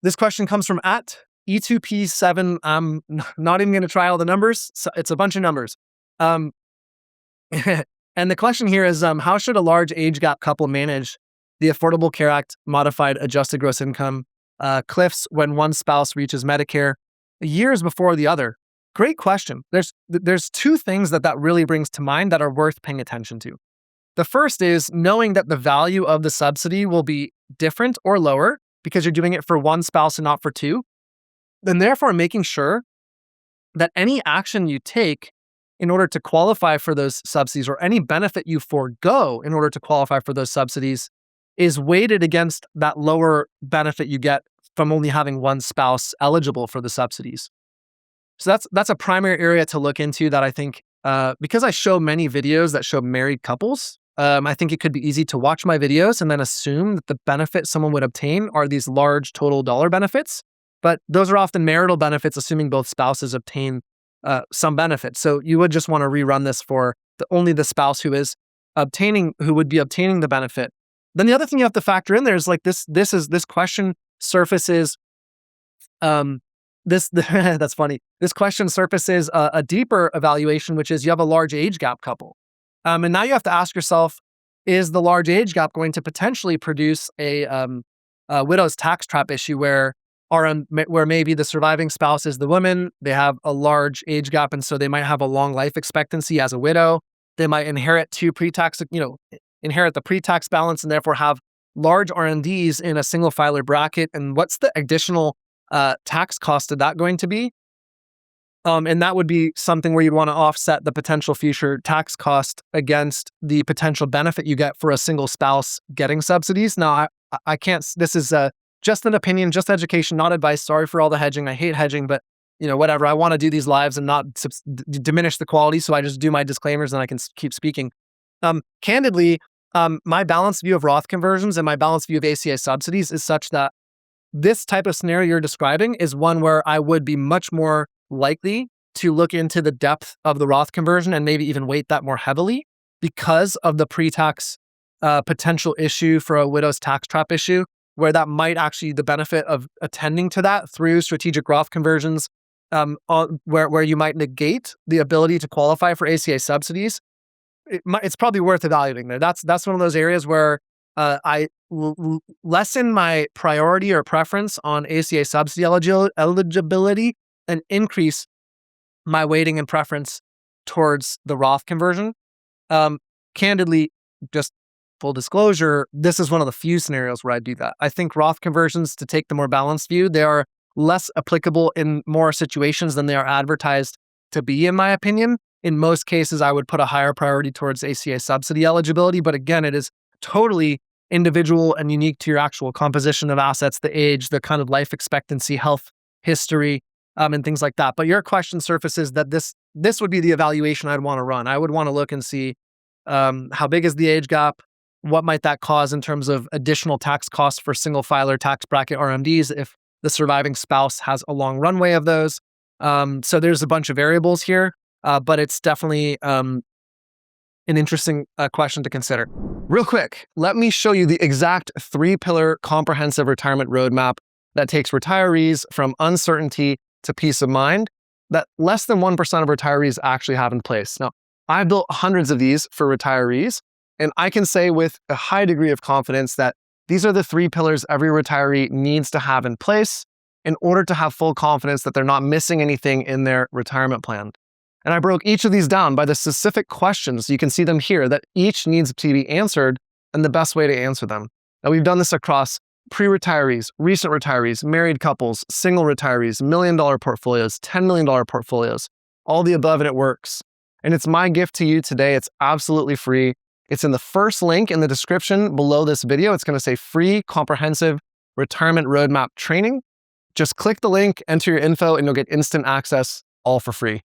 This question comes from at E2P7. I'm not even going to try all the numbers. So it's a bunch of numbers. And the question here is, how should a large age gap couple manage the Affordable Care Act modified adjusted gross income cliffs when one spouse reaches Medicare years before the other? Great question. There's two things that really brings to mind that are worth paying attention to. The first is knowing that the value of the subsidy will be different or lower because you're doing it for one spouse and not for two. And therefore making sure that any action you take in order to qualify for those subsidies or any benefit you forego in order to qualify for those subsidies is weighted against that lower benefit you get from only having one spouse eligible for the subsidies. So that's a primary area to look into that I think, because I show many videos that show married couples, I think it could be easy to watch my videos and then assume that the benefit someone would obtain are these large total dollar benefits. But those are often marital benefits, assuming both spouses obtain some benefit. So you would just want to rerun this for only the spouse who would be obtaining the benefit. Then the other thing you have to factor in there is like this question surfaces, that's funny. This question surfaces a deeper evaluation, which is you have a large age gap couple. And now you have to ask yourself, is the large age gap going to potentially produce a widow's tax trap issue where maybe the surviving spouse is the woman, they have a large age gap, and so they might have a long life expectancy as a widow. They might inherit inherit the pre-tax balance and therefore have large R&Ds in a single filer bracket. And what's the additional tax cost of that going to be? And that would be something where you'd want to offset the potential future tax cost against the potential benefit you get for a single spouse getting subsidies. Now, I can't, this is just an opinion, just education, not advice. Sorry for all the hedging. I hate hedging, but whatever. I want to do these lives and not diminish the quality. So I just do my disclaimers and I can keep speaking. Candidly, my balanced view of Roth conversions and my balanced view of ACA subsidies is such that this type of scenario you're describing is one where I would be much more likely to look into the depth of the Roth conversion and maybe even weight that more heavily because of the pre-tax potential issue for a widow's tax trap issue, where that might actually, the benefit of attending to that through strategic Roth conversions, where you might negate the ability to qualify for ACA subsidies. It's probably worth evaluating there. That's one of those areas where I lessen my priority or preference on ACA subsidy eligibility and increase my weighting and preference towards the Roth conversion. Candidly, just full disclosure, this is one of the few scenarios where I do that. I think Roth conversions, to take the more balanced view, they are less applicable in more situations than they are advertised to be, in my opinion. In most cases, I would put a higher priority towards ACA subsidy eligibility. But again, it is totally individual and unique to your actual composition of assets, the age, the kind of life expectancy, health history, and things like that. But your question surfaces that this would be the evaluation I'd want to run. I would want to look and see how big is the age gap, what might that cause in terms of additional tax costs for single filer tax bracket RMDs if the surviving spouse has a long runway of those. So there's a bunch of variables here, but it's definitely an interesting question to consider. Real quick, let me show you the exact 3-pillar comprehensive retirement roadmap that takes retirees from uncertainty to peace of mind that less than 1% of retirees actually have in place. Now, I've built hundreds of these for retirees, and I can say with a high degree of confidence that these are the 3 pillars every retiree needs to have in place in order to have full confidence that they're not missing anything in their retirement plan. And I broke each of these down by the specific questions. You can see them here that each needs to be answered and the best way to answer them. Now, we've done this across pre-retirees, recent retirees, married couples, single retirees, $1 million portfolios, $10 million portfolios, all the above, and it works. And it's my gift to you today. It's absolutely free. It's in the first link in the description below this video. It's going to say free comprehensive retirement roadmap training. Just click the link, enter your info, and you'll get instant access all for free.